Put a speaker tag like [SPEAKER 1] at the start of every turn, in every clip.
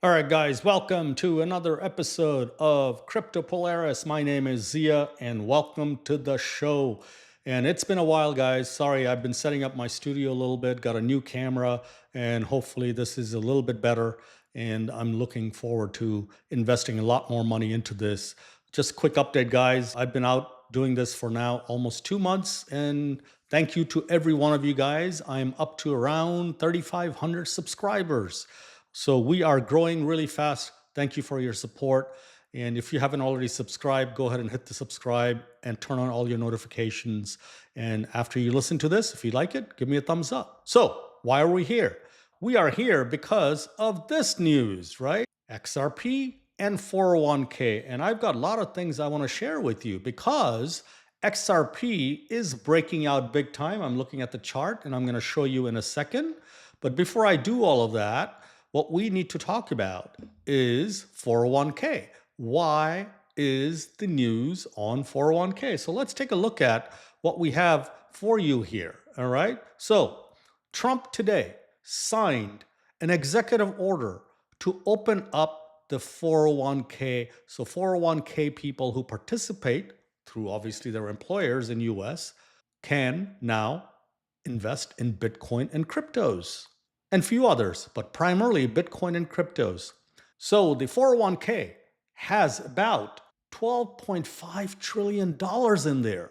[SPEAKER 1] All right, guys, welcome to another episode of Crypto Polaris. My name is Zia, and welcome to the show. And it's been a while, guys. Sorry, I've been setting up my studio a little bit, got a new camera, and hopefully this is a little bit better. And I'm looking forward to investing a lot more money into this. Just quick update, guys. I've been out doing this for now almost 2 months, and thank you to every one of you guys. I'm up to around 3,500 subscribers. So we are growing really fast. Thank you for your support. And if you haven't already subscribed, go ahead and hit the subscribe and turn on all your notifications. And after you listen to this, if you like it, give me a thumbs up. So why are we here? We are here because of this news, right? XRP and 401k. And I've got a lot of things I want to share with you because XRP is breaking out big time. I'm looking at the chart and I'm going to show you in a second. But before I do all of that, what we need to talk about is 401k. Why is the news on 401k? So let's take a look at what we have for you here. All right. So Trump today signed an executive order to open up the 401k. So 401k people who participate through obviously their employers in US can now invest in Bitcoin and cryptos and few others, but primarily Bitcoin and cryptos. So the 401k has about $12.5 trillion in there.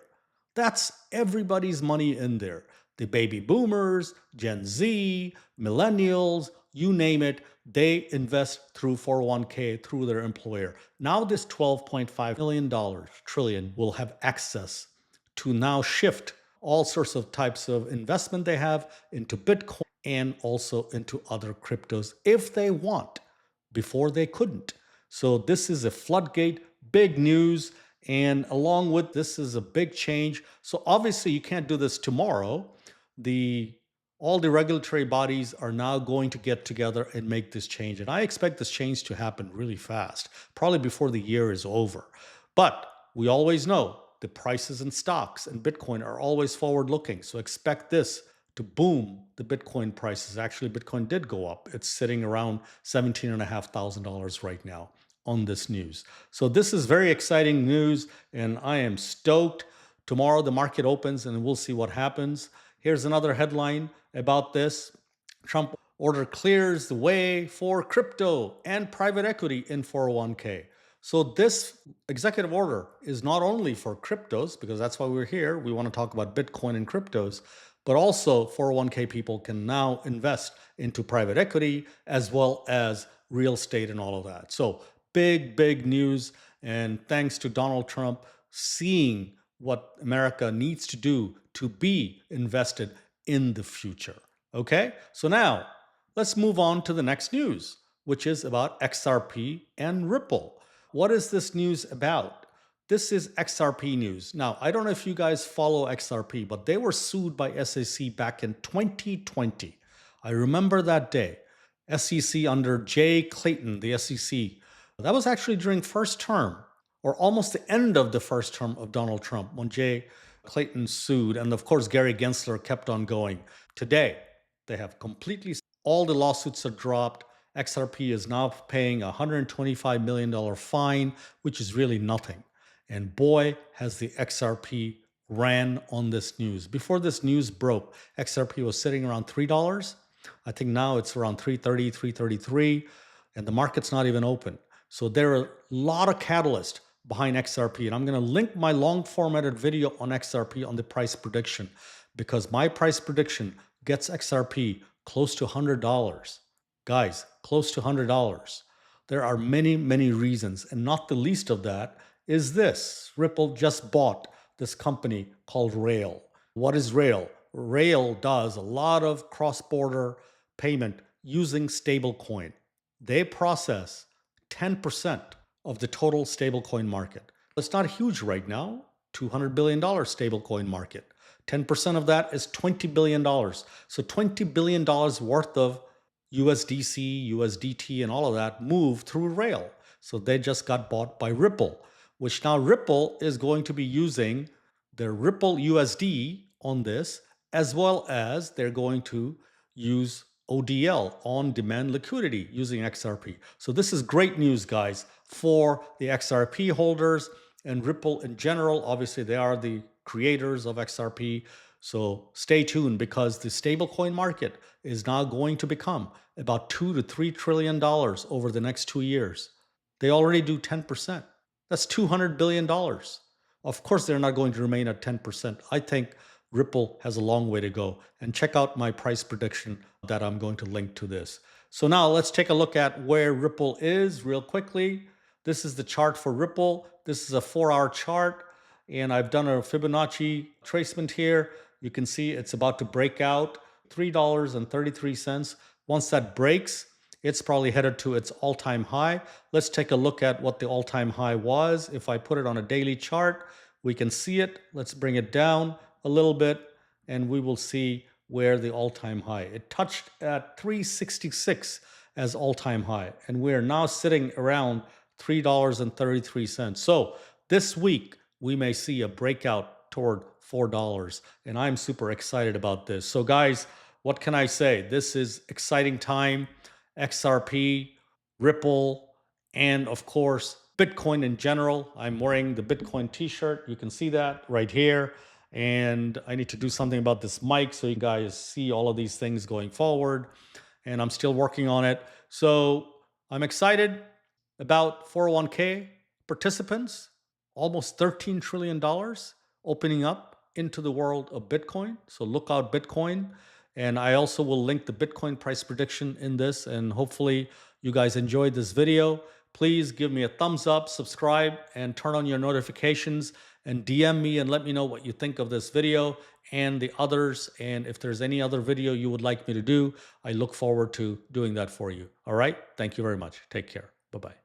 [SPEAKER 1] That's everybody's money in there. The baby boomers, Gen Z, millennials, you name it, they invest through 401k through their employer. Now this $12.5 trillion will have access to now shift all sorts of types of investment they have into Bitcoin and also into other cryptos if they want. Before they couldn't. So this is a floodgate, big news. And along with this is a big change. So obviously you can't do this tomorrow. All the regulatory bodies are now going to get together and make this change. And I expect this change to happen really fast, probably before the year is over. But we always know the prices in stocks and Bitcoin are always forward looking. So expect this to boom the Bitcoin prices. Actually, Bitcoin did go up. It's sitting around $17,500 right now on this news. So this is very exciting news, and I am stoked. Tomorrow the market opens and we'll see what happens. Here's another headline about this. Trump order clears the way for crypto and private equity in 401k. So this executive order is not only for cryptos, because that's why we're here. We want to talk about Bitcoin and cryptos, but also 401k people can now invest into private equity as well as real estate and all of that. So big, big news. And thanks to Donald Trump seeing what America needs to do to be invested in the future. Okay, so now let's move on to the next news, which is about XRP and Ripple. What is this news about? This is XRP news. Now, I don't know if you guys follow XRP, but they were sued by SEC back in 2020. I remember that day. SEC under Jay Clayton, the SEC. That was actually during first term, or almost the end of the first term of Donald Trump when Jay Clayton sued. And of course, Gary Gensler kept on going. Today, they have completely, all the lawsuits are dropped. XRP is now paying a $125 million fine, which is really nothing. And boy, has the XRP ran on this news. Before this news broke, XRP was sitting around $3. I think now it's around 330, 333, and the market's not even open. So there are a lot of catalysts behind XRP. And I'm going to link my long formatted video on XRP on the price prediction, because my price prediction gets XRP close to $100. Guys, close to $100. There are many, many reasons, and not the least of that is this. Ripple just bought this company called Rail. What is Rail? Rail does a lot of cross-border payment using stablecoin. They process 10% of the total stablecoin market. It's not huge right now, $200 billion stablecoin market. 10% of that is $20 billion. So $20 billion worth of USDC, USDT, and all of that move through Rail. So they just got bought by Ripple, which now Ripple is going to be using their Ripple USD on this, as well as they're going to use ODL, on-demand liquidity, using XRP. So this is great news, guys, for the XRP holders and Ripple in general. Obviously, they are the creators of XRP. So stay tuned, because the stablecoin market is now going to become about $2 to $3 trillion over the next 2 years. They already do 10%. That's $200 billion. Of course, they're not going to remain at 10%. I think Ripple has a long way to go. And check out my price prediction that I'm going to link to this. So now let's take a look at where Ripple is real quickly. This is the chart for Ripple. This is a 4-hour chart, and I've done a Fibonacci tracement here. You can see it's about to break out $3.33. Once that breaks, it's probably headed to its all-time high. Let's take a look at what the all-time high was. If I put it on a daily chart, we can see it. Let's bring it down a little bit, and we will see where the all-time high. It touched at 366 as all-time high, and we're now sitting around $3.33. So this week, we may see a breakout toward $4, and I'm super excited about this. So guys, what can I say? This is exciting time. XRP, Ripple, and of course, Bitcoin in general. I'm wearing the Bitcoin t-shirt. You can see that right here. And I need to do something about this mic so you guys see all of these things going forward. And I'm still working on it. So I'm excited about 401k participants, almost $13 trillion opening up into the world of Bitcoin. So look out, Bitcoin. And I also will link the Bitcoin price prediction in this. And hopefully you guys enjoyed this video. Please give me a thumbs up, subscribe, and turn on your notifications, and DM me and let me know what you think of this video and the others. And if there's any other video you would like me to do, I look forward to doing that for you. All right. Thank you very much. Take care. Bye-bye.